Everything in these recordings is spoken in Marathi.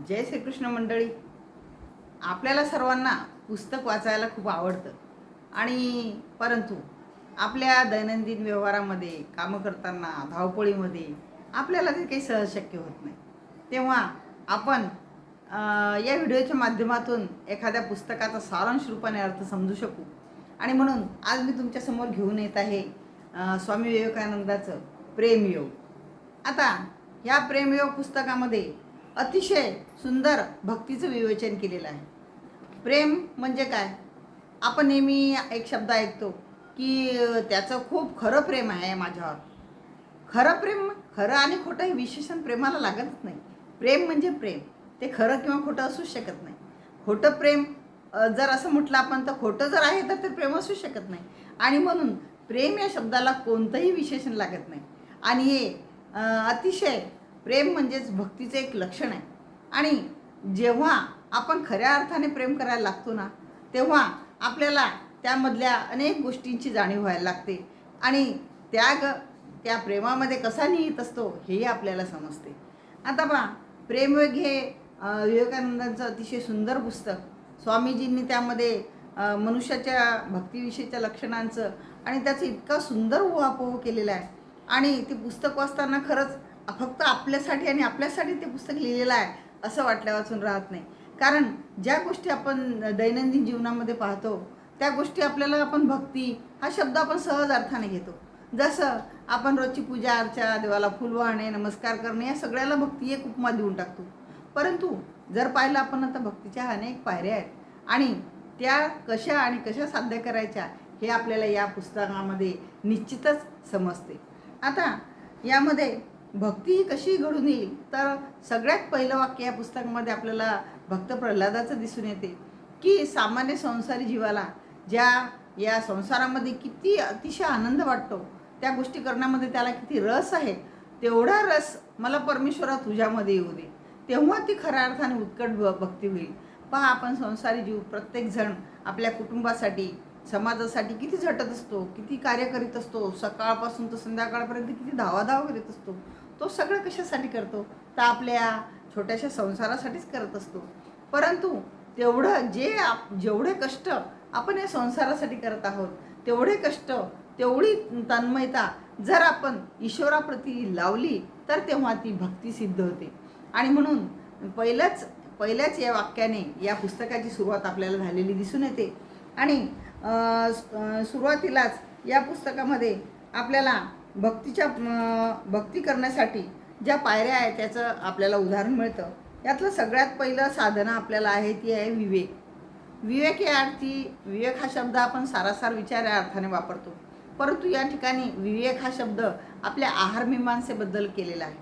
जय श्रीकृष्ण मंडळी. आपल्याला सर्वांना पुस्तक वाचायला खूप आवडतं आणि परंतु आपल्या दैनंदिन व्यवहारामध्ये कामं करताना धावपळीमध्ये आपल्याला ते काही सहज शक्य होत नाही. तेव्हा आपण या व्हिडिओच्या माध्यमातून एखाद्या पुस्तकाचा सारांश रूपाने अर्थ समजू शकू आणि म्हणून आज मी तुमच्यासमोर घेऊन येत आहे स्वामी विवेकानंदाचं प्रेमयोग. आता या प्रेमयोग पुस्तकामध्ये अतिशय सुंदर भक्तीचं विवेचन केलेलं आहे. प्रेम म्हणजे काय? आपण नेहमी एक शब्द ऐकतो की त्याचं खूप खरं प्रेम आहे माझ्यावर. खरं प्रेम, खरं आणि खोटं हे विशेषण प्रेमाला लागतच नाही. प्रेम म्हणजे प्रेम, ते खरं किंवा खोटं असूच शकत नाही. खोटं प्रेम जर असं म्हटलं आपण तर खोटं जर आहे तर ते प्रेम असूच शकत नाही. आणि म्हणून प्रेम या शब्दाला कोणतंही विशेषण लागत नाही. आणि हे अतिशय प्रेम म्हणजेच भक्तीचं एक लक्षण आहे. आणि जेव्हा आपण खऱ्या अर्थाने प्रेम करायला लागतो ना, तेव्हा आपल्याला त्यामधल्या अनेक गोष्टींची जाणीव व्हायला लागते आणि त्याग त्या प्रेमामध्ये कसा निहित असतो हेही आपल्याला समजते. आता पहा, प्रेमयोग हे विवेकानंदांचं अतिशय सुंदर पुस्तक. स्वामीजींनी त्यामध्ये मनुष्याच्या भक्तीविषयीच्या लक्षणांचं आणि त्याचं इतका सुंदर उहापोह केलेला आहे. आणि ते पुस्तक वाचताना खरंच फक्त आपल्यासाठी आणि आपल्यासाठी ते पुस्तक लिहिलेलं आहे असं वाटल्या वाचून राहत नाही. कारण ज्या गोष्टी आपण दैनंदिन जीवनामध्ये पाहतो त्या गोष्टी आपल्याला आपण भक्ती हा शब्द आपण सहज अर्थाने घेतो. जसं आपण रोजची पूजा अर्चा, देवाला फुल वाहणे, नमस्कार करणे या सगळ्याला भक्ती एक उपमा देऊन टाकतो. परंतु जर पाहिलं आपण आता भक्तीच्या अनेक पायऱ्या आहेत आणि त्या कशा आणि कशा साध्य करायच्या हे आपल्याला या पुस्तकामध्ये निश्चितच समजते. आता यामध्ये भक्ती ही कशी घडून येईल तर सगळ्यात पहिलं वाक्य या पुस्तकामध्ये आपल्याला भक्त प्रल्हादाचं दिसून येते की सामान्य संसारी जीवाला ज्या या संसारामध्ये किती अतिशय आनंद वाटतो, त्या गोष्टी करण्यामध्ये त्याला किती रस आहे, तेवढा रस मला परमेश्वरा तुझ्यामध्ये येऊ दे, तेव्हा ती खऱ्या अर्थाने उत्कट भक्ती होईल. पहा, आपण संसारी जीव प्रत्येकजण आपल्या कुटुंबासाठी समाजासाठी किती झटत असतो, किती कार्य करीत असतो, सकाळपासून तर संध्याकाळपर्यंत किती धावाधाव करीत असतो. तो सगळं कशासाठी करतो तर आपल्या छोट्याशा संसारासाठीच करत असतो. परंतु तेवढं जेवढे कष्ट आपण या संसारासाठी करत आहोत तेवढे कष्ट, तेवढी तन्मयता जर आपण ईश्वराप्रती लावली तर तेव्हा ती भक्ती सिद्ध होते. आणि म्हणून पहिल्याच या वाक्याने या पुस्तकाची सुरुवात आपल्याला झालेली दिसून येते. आणि सुरुवातीलाच या पुस्तकामध्ये आपल्याला भक्ती करण्यासाठी ज्या पायऱ्या आहेत त्याचं आपल्याला उदाहरण मिळतं. यातलं सगळ्यात पहिलं साधना आपल्याला आहे ती आहे विवेक. विवेक या अर्थी, विवेक हा शब्द आपण सारासार विचार या अर्थाने वापरतो, परंतु या ठिकाणी विवेक हा शब्द आपल्या आहारमीमांसेबद्दल केलेला आहे.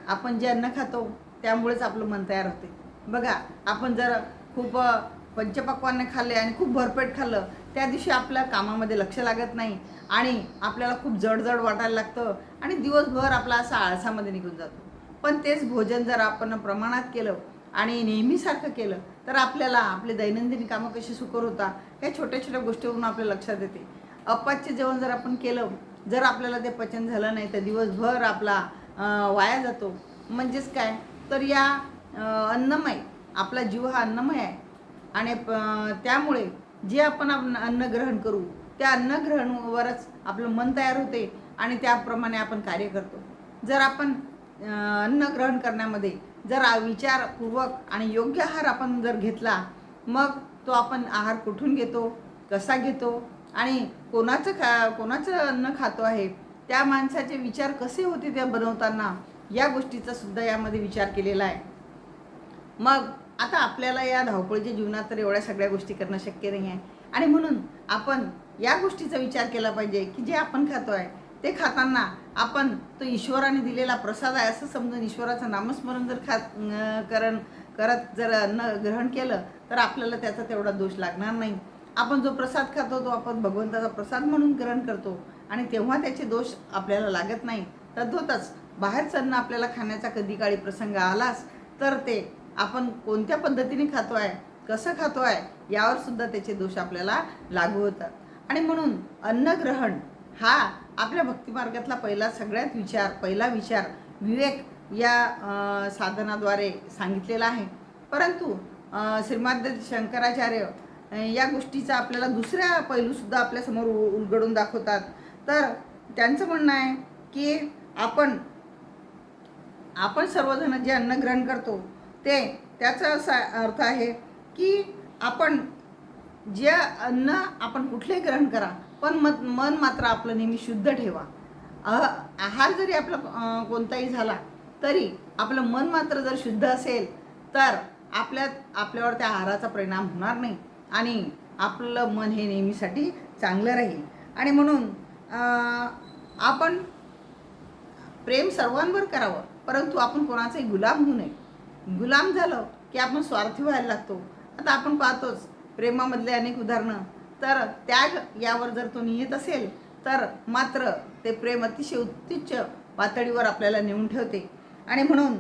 आपण जे अन्न खातो त्यामुळेच आपलं मन तयार होते. बघा, आपण जर खूप पंचपक्वान्न खाल्ले आणि खूप भरपेट खाल्लं त्या दिवशी आपल्या कामामध्ये लक्ष लागत नाही आणि आपल्याला खूप जड वाटायला लागतं आणि दिवसभर आपला असा आळसामध्ये निघून जातो. पण तेच भोजन जर आपण प्रमाणात केलं आणि नेहमीसारखं केलं तर आपल्याला आपले दैनंदिन कामं कशी सुकर होता ह्या छोट्या छोट्या गोष्टीवरून आपल्या लक्षात येते. अप्पाचे जेवण जर आपण केलं, जर आपल्याला ते पचन झालं नाही तर दिवसभर आपला वाया जातो. म्हणजेच काय तर या अन्नमय, आपला जीव हा अन्नमय आहे आणि त्यामुळे जे आपण अन्न ग्रहण करू त्या अन्न ग्रहणावरच आपलं मन तयार होते आणि त्याप्रमाणे आपण कार्य करतो. जर आपण अन्न ग्रहण करण्यामध्ये जर विचारपूर्वक आणि योग्य आहार आपण जर घेतला, मग तो आपण आहार कुठून घेतो, कसा घेतो आणि कोणाचं अन्न खातो आहे, त्या माणसाचे विचार कसे होते त्या बनवताना, या गोष्टीचा सुद्धा यामध्ये विचार केलेला आहे. मग आता आपल्याला या धावपळीच्या जीवनात तर एवढ्या सगळ्या गोष्टी करणं शक्य नाही आहे आणि म्हणून आपण या गोष्टीचा विचार केला पाहिजे की जे आपण खातो आहे ते खाताना आपण तो ईश्वराने दिलेला प्रसाद आहे असं समजून ईश्वराचं नामस्मरण जर करत जर अन्न ग्रहण केलं तर आपल्याला त्याचा तेवढा दोष लागणार नाही. आपण जो प्रसाद खातो तो आपण भगवंताचा प्रसाद म्हणून ग्रहण करतो आणि तेव्हा त्याचे दोष आपल्याला लागत नाही. तद्वतच बाहेरचं अन्न आपल्याला खाण्याचा कधी काळी प्रसंग आलाच तर ते आपण कोणत्या पद्धतीने खातो आहे, कसं खातो आहे यावर सुद्धा त्याचे दोष आपल्याला लागू होतात. आणि म्हणून अन्नग्रहण हा आपल्या भक्तिमार्गातला पहिला विचार विवेक या साधनाद्वारे सांगितलेला आहे. परंतु श्रीमद शंकराचार्य या गोष्टीचा आपल्याला दुसऱ्या पैलूसुद्धा आपल्यासमोर उलगडून दाखवतात. तर त्यांचं म्हणणं आहे की आपण सर्वजण जे अन्न ग्रहण करतो त्याचा असा अर्थ आहे की आपण जे अन्न आपण कुठलेही ग्रहण करा, पण मन मात्र आपलं नेहमी शुद्ध ठेवा. आहार जरी आपला कोणताही झाला तरी आपलं मन मात्र जर शुद्ध असेल तर आपल्यावर त्या आहाराचा परिणाम होणार नाही आणि आपलं मन हे नेहमीसाठी चांगलं राहील. आणि म्हणून आपण प्रेम सर्वांवर करावं, परंतु आपण कोणाचाही गुलाम होऊ नये. गुलाम झालं की आपण स्वार्थी व्हायला लागतो. आता आपण पाहतोच प्रेमामधले अनेक उदाहरणं. तर त्याग यावर जर तो नियत असेल तर मात्र ते प्रेम अतिशय उत्तुच्च पातळीवर आपल्याला नेऊन ठेवते. आणि म्हणून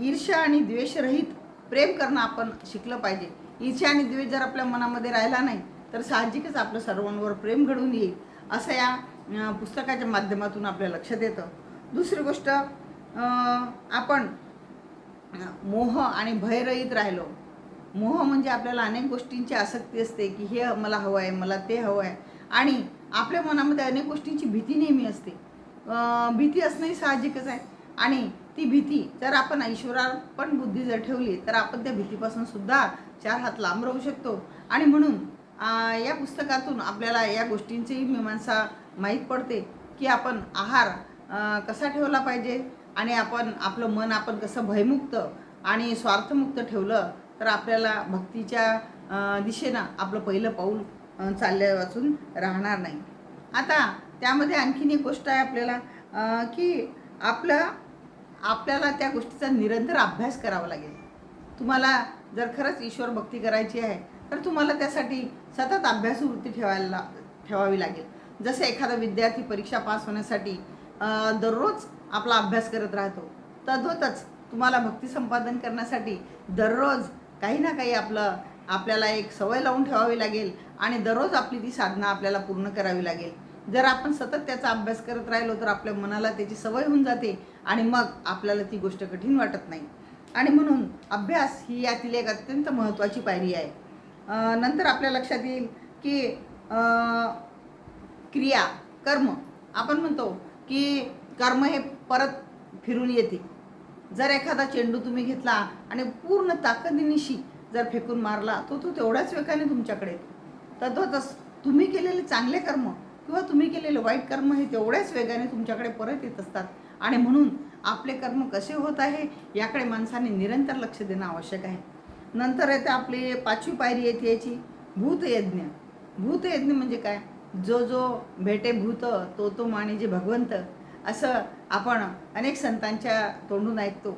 ईर्ष्या आणि द्वेषरहित प्रेम करणं आपण शिकलं पाहिजे. ईर्ष्या आणि द्वेष जर आपल्या मनामध्ये राहिला नाही तर साहजिकच आपलं सर्वांवर प्रेम घडून येईल, असं या पुस्तकाच्या माध्यमातून आपल्या लक्षात येतं. दुसरी गोष्ट, आपण मोह आणि भयरहित राहिलो. मोह म्हणजे आपल्याला अनेक गोष्टींची आसक्ती असते की हे मला हवं आहे, मला ते हवं आहे, आणि आपल्या मनामध्ये अनेक गोष्टींची भीती नेहमी असते. भीती असणंही साहजिकच आहे. आणि ती भीती जर आपण ईश्वरार्पण बुद्धी जर ठेवली तर आपण त्या भीतीपासून सुद्धा 4 हात लांब राहू शकतो. आणि म्हणून या पुस्तकातून आपल्याला या गोष्टींचीही मीमांसा माहीत पडते की आपण आहार कसा ठेवला पाहिजे आणि आपलं मन आपण कसं भयमुक्त आणि स्वार्थमुक्त ठेवलं तर आपल्याला भक्तीच्या दिशेनं आपलं पहिलं पाऊल चालल्या वाचून राहणार नाही. आता त्यामध्ये आणखीन एक गोष्ट आहे आपल्याला की आपल्याला त्या गोष्टीचा निरंतर अभ्यास करावा लागेल. तुम्हाला जर खरंच ईश्वर भक्ती करायची आहे तर तुम्हाला त्यासाठी सतत अभ्यासवृत्ती ठेवावी लागेल. जसं एखादा विद्यार्थी परीक्षा पास होण्यासाठी दररोज आपला अभ्यास करत राहतो, तद्वतच तुम्हाला भक्ती संपादन करण्यासाठी दररोज काही ना काही आपल्याला एक सवय लावून ठेवावी लागेल आणि दररोज आपली ती साधना आपल्याला पूर्ण करावी लागेल. जर आपण सतत त्याचा अभ्यास करत राहिलो तर आपल्या मनाला त्याची सवय होऊन जाते आणि मग आपल्याला ती गोष्ट कठीण वाटत नाही. आणि म्हणून अभ्यास ही यातील एक अत्यंत महत्त्वाची पायरी आहे. नंतर आपल्या लक्षात येईल की क्रिया, कर्म, आपण म्हणतो की कर्म हे परत फिरून येते. जर एखादा चेंडू तुम्ही घेतला आणि पूर्ण ताकदीनिशी जर फेकून मारला तो तेवढ्याच वेगाने तुमच्याकडे येतो. तद्वतच तुम्ही केलेले चांगले कर्म किंवा तुम्ही केलेले वाईट कर्म हे तेवढ्याच वेगाने तुमच्याकडे परत येत असतात. आणि म्हणून आपले कर्म कसे होत आहे याकडे माणसाने निरंतर लक्ष देणं आवश्यक आहे. नंतर येते आपली 5वी पायरी येते याची भूतयज्ञ. भूतयज्ञ म्हणजे काय? जो भेटे भूत तो माने जे भगवंत, असं आपण अनेक संतांच्या तोंडून ऐकतो.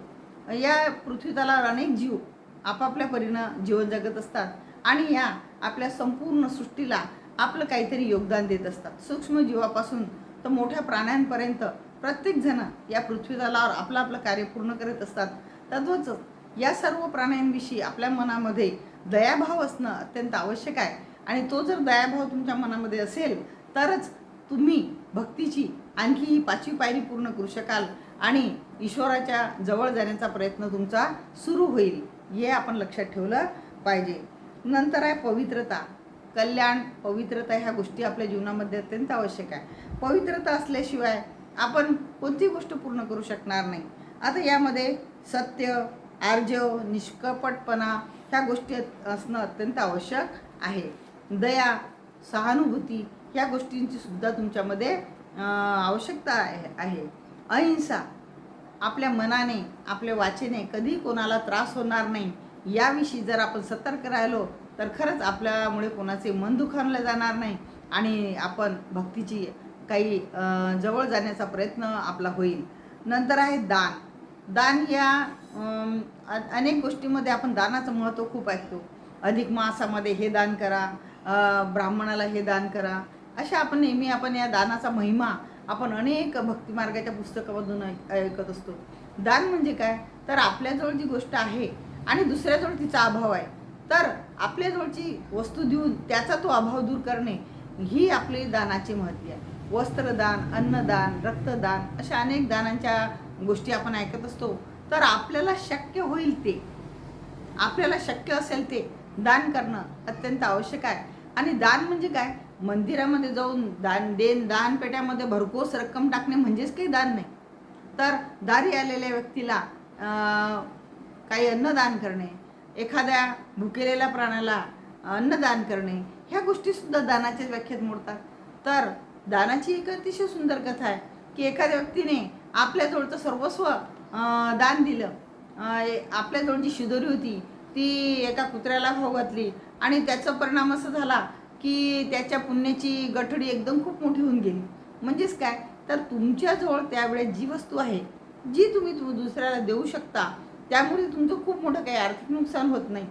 या पृथ्वीतलावर अनेक जीव आपापल्या परीनं जीवन जगत असतात आणि या आपल्या संपूर्ण सृष्टीला आपलं काहीतरी योगदान देत असतात. सूक्ष्म जीवापासून तर मोठ्या प्राण्यांपर्यंत प्रत्येकजण या पृथ्वीतलावर आपलं कार्य पूर्ण करत असतात. तद्वच या सर्व प्राण्यांविषयी आपल्या मनामध्ये दयाभाव असणं अत्यंत आवश्यक आहे. आणि तो जर दयाभाव तुमच्या मनामध्ये असेल तरच तुम्ही भक्तीची आणखी ही 5वी पायरी पूर्ण करू शकाल आणि ईश्वराच्या जवळ जाण्याचा प्रयत्न तुमचा सुरू होईल. हे आपण लक्षात ठेवलं पाहिजे. नंतर आहे पवित्रता, कल्याण, पवित्रता. ह्या गोष्टी आपल्या जीवनामध्ये अत्यंत आवश्यक आहे. पवित्रता असल्याशिवाय आपण कोणतीही गोष्ट पूर्ण करू शकणार नाही. आता यामध्ये सत्य, आर्जव, निष्कपटपणा ह्या गोष्टी असणं अत्यंत आवश्यक आहे. दया, सहानुभूती ह्या गोष्टींची सुद्धा तुमच्यामध्ये आवश्यकता आहे. अहिंसा, आपल्या मनाने आपल्या वाचेने कधी कोणाला त्रास होणार नाही याविषयी जर आपण सतर्क राहिलो तर खरंच आपल्यामुळे कोणाचे मन दुखावले जाणार नाही आणि आपण भक्तीची काही जवळ जाण्याचा प्रयत्न आपला होईल. नंतर आहे दान. दान या अनेक गोष्टींमध्ये आपण दानाचं महत्त्व खूप ऐकतो. अधिक मासामध्ये हे दान करा, ब्राह्मणाला हे दान करा, अशा आपण नेहमी या दानाचा महिमा आपण अनेक भक्तिमार्गाच्या पुस्तकामधून ऐकत असतो. दान म्हणजे काय? तर आपल्याजवळ जी गोष्ट आहे आणि दुसऱ्याजवळ तिचा अभाव आहे तर आपल्याजवळची वस्तू देऊन त्याचा तो अभाव दूर करणे ही आपली दानाची महत्त्व आहे. वस्त्रदान, अन्नदान, रक्तदान अशा अनेक दानांच्या गोष्टी आपण ऐकत असतो. तर आपल्याला शक्य होईल ते आपल्याला शक्य असेल ते दान करणं अत्यंत आवश्यक आहे. आणि दान म्हणजे काय, मंदिरामध्ये जाऊन दानपेट्यामध्ये भरघोस रक्कम टाकणे म्हणजेच काही दान नाही. तर दारी आलेल्या व्यक्तीला काही अन्नदान करणे, एखाद्या भुकेलेल्या प्राण्याला अन्नदान करणे, ह्या गोष्टीसुद्धा दानाच्या व्याख्येत मोडतात. तर दानाची एक अतिशय सुंदर कथा आहे की एखाद्या व्यक्तीने आपल्याजवळचं सर्वस्व दान दिलं. आपल्याजवळची शिदोरी होती ती एका कुत्र्याला खाऊ घातली आणि त्याचा परिणाम असा झाला की त्याच्या पुण्याची गठडी एकदम खूप मोठी होऊन गेली. म्हणजेच काय, तर तुमच्याजवळ त्यावेळेस जी वस्तू आहे जी तुम्ही दुसऱ्याला देऊ शकता, त्यामुळे तुमचं खूप मोठं काही आर्थिक नुकसान होत नाही.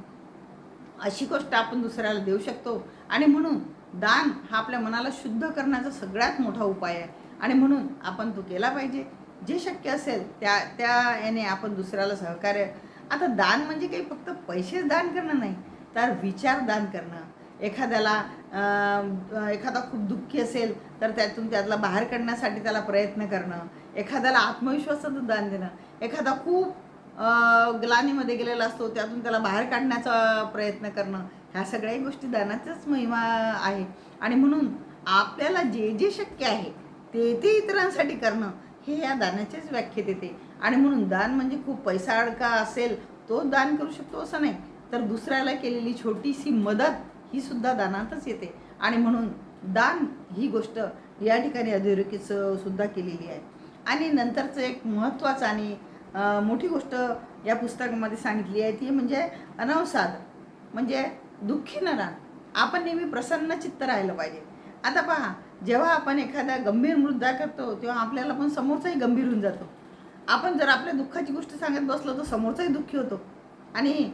अशी गोष्ट आपण दुसऱ्याला देऊ शकतो. आणि म्हणून दान हा आपल्या मनाला शुद्ध करण्याचा सगळ्यात मोठा उपाय आहे. आणि म्हणून आपण तो केला पाहिजे. जे शक्य असेल त्या त्या याने आपण दुसऱ्याला सहकार्य. आता दान म्हणजे काही फक्त पैसेच दान करणं नाही, तर विचार दान करणं. एखाद्याला एखादा खूप दुःखी असेल तर त्यातून त्याला बाहेर काढण्यासाठी त्याला प्रयत्न करणं. एखाद्याला आत्मविश्वासाचं दान देणं. एखादा खूप ग्लानीमध्ये गेलेला असतो त्यातून त्याला बाहेर काढण्याचा प्रयत्न करणं. ह्या सगळ्या गोष्टी दानाचाच महिमा आहे. आणि म्हणून आपल्याला जे जे शक्य आहे ते ते इतरांसाठी करणं हे या दानाच्याच व्याख्येत येते. आणि म्हणून दान म्हणजे खूप पैसा अडका असेल तो दान करू शकतो असं नाही, तर दुसऱ्याला केलेली छोटीशी मदत ही सुद्धा दानातच येते. आणि म्हणून दान ही गोष्ट या ठिकाणी अधोरेखित सुद्धा केलेली आहे. आणि नंतरचं एक महत्त्वाचं आणि मोठी गोष्ट या पुस्तकामध्ये सांगितली आहे ती म्हणजे अनवसाद, म्हणजे दुःखी न राहणं. आपण नेहमी प्रसन्न चित्त राहिलं पाहिजे. आता पहा, जेव्हा आपण एखादा गंभीर मुद्दा करतो तेव्हा आपल्याला पण समोरचाही गंभीर होऊन जातो. आपण जर आपल्या दुःखाची गोष्ट सांगत बसलो तर समोरचाही दुःखी होतो. आणि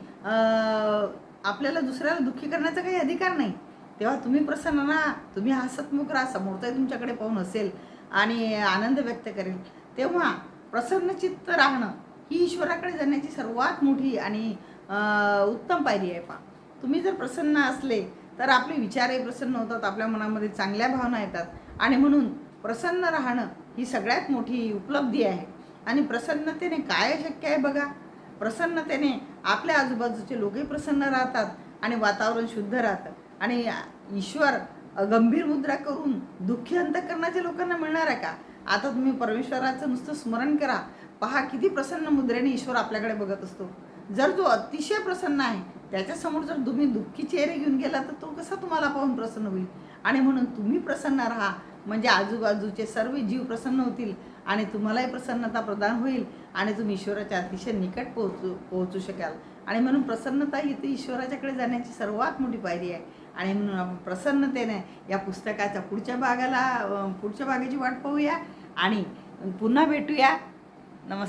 आपल्याला दुसऱ्याला दुःखी करण्याचा काही अधिकार नाही. तेव्हा तुम्ही प्रसन्न राहा, तुम्ही हसतमुख राहा, समोरचाही तुमच्याकडे पाहून हसेल आणि आनंद व्यक्त करेल. तेव्हा प्रसन्नचित्त राहणं ही ईश्वराकडे जाण्याची सर्वात मोठी आणि उत्तम पायरी आहे. पहा, तुम्ही जर प्रसन्न असले तर आपले विचारही प्रसन्न होतात, आपल्या मनामध्ये चांगल्या भावना येतात. आणि म्हणून प्रसन्न राहणं ही सगळ्यात मोठी उपलब्धी आहे. आणि प्रसन्नतेने काय शक्य आहे बघा, प्रसन्नतेने आपल्या आजूबाजूचे लोकही प्रसन्न राहतात आणि वातावरण शुद्ध राहतं. आणि ईश्वर गंभीर मुद्रा करून दुःखी अंतःकरणाच्या लोकांना मिळणार आहे का? आता तुम्ही परमेश्वराचं नुसतं स्मरण करा, पहा किती प्रसन्न मुद्रेने ईश्वर आपल्याकडे बघत असतो. जर जो अतिशय प्रसन्न आहे त्याच्यासमोर जर तुम्ही दुःखी चेहरे घेऊन गेला तर तो कसा तुम्हाला पाहून प्रसन्न होईल? आणि म्हणून तुम्ही प्रसन्न राहा, म्हणजे आजूबाजूचे सर्व जीव प्रसन्न होतील आणि तुम्हालाही प्रसन्नता प्रदान होईल आणि तुम्ही ईश्वराच्या अतिशय निकट पोहोचू शकाल. आणि म्हणून प्रसन्नता ही ती ईश्वराच्याकडे जाण्याची सर्वात मोठी पायरी आहे. आणि म्हणून आपण प्रसन्नतेने या पुस्तकाच्या पुढच्या भागाची वाट पाहूया आणि पुन्हा भेटूया. नमस्कार.